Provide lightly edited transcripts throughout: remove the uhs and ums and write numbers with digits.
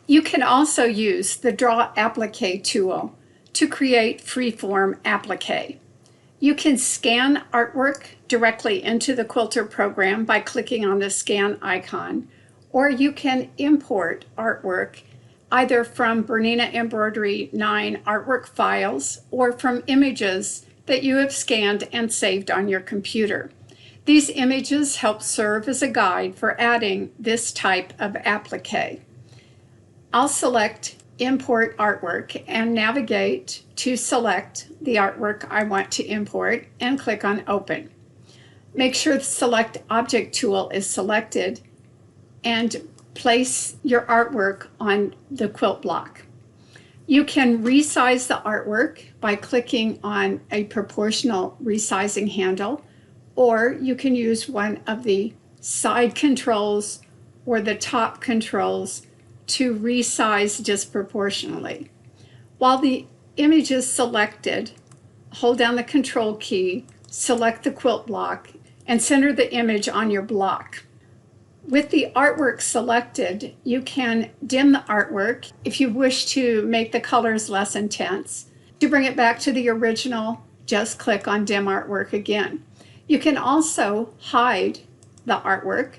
You can also use the Draw Applique tool to create freeform applique. You can scan artwork directly into the Quilter program by clicking on the scan icon, or you can import artwork either from BERNINA Embroidery 9 artwork files or from images that you have scanned and saved on your computer. These images help serve as a guide for adding this type of applique. I'll select Import Artwork and navigate to select the artwork I want to import and click on Open. Make sure the Select Object tool is selected and place your artwork on the quilt block. You can resize the artwork by clicking on a proportional resizing handle, or you can use one of the side controls or the top controls to resize disproportionately. While the image is selected, hold down the Control key, select the quilt block, and center the image on your block. With the artwork selected, you can dim the artwork if you wish to make the colors less intense. To bring it back to the original, just click on Dim Artwork again. You can also hide the artwork,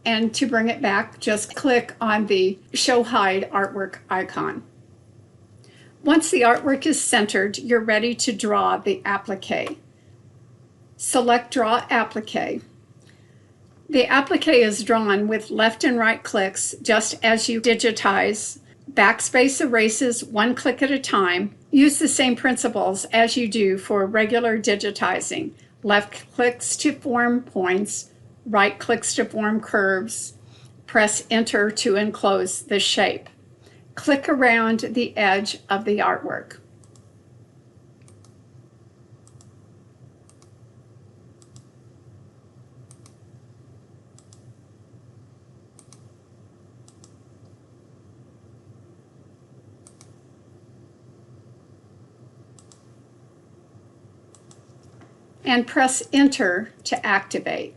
and to bring it back, just click on the Show Hide Artwork icon. Once the artwork is centered, you're ready to draw the applique. Select Draw Applique. The applique is drawn with left and right clicks, just as you digitize. Backspace erases one click at a time. Use the same principles as you do for regular digitizing. Left clicks to form points, right clicks to form curves. Press Enter to enclose the shape. Click around the edge of the artwork. And press Enter to activate.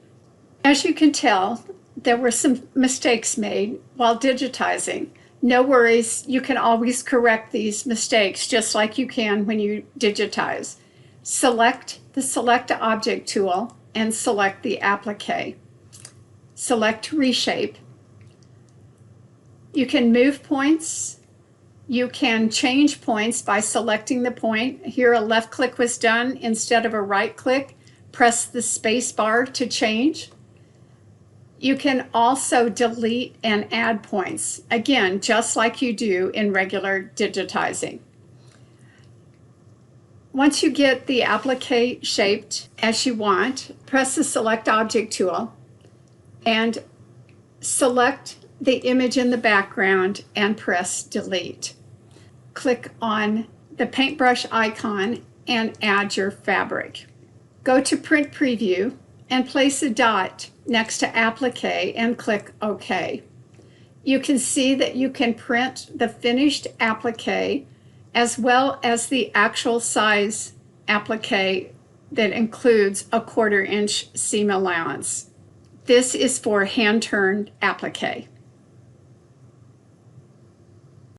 As you can tell, there were some mistakes made while digitizing. No worries, you can always correct these mistakes just like you can when you digitize. Select the Select Object tool and select the applique. Select Reshape. You can move points. You can change points by selecting the point. Here a left click was done instead of a right click. Press the space bar to change. You can also delete and add points, again, just like you do in regular digitizing. Once you get the applique shaped as you want, press the Select Object tool and select the image in the background and press Delete. Click on the paintbrush icon and add your fabric. Go to Print Preview and place a dot next to Applique and click OK. You can see that you can print the finished applique as well as the actual size applique that includes a 1/4 inch seam allowance. This is for hand-turned applique.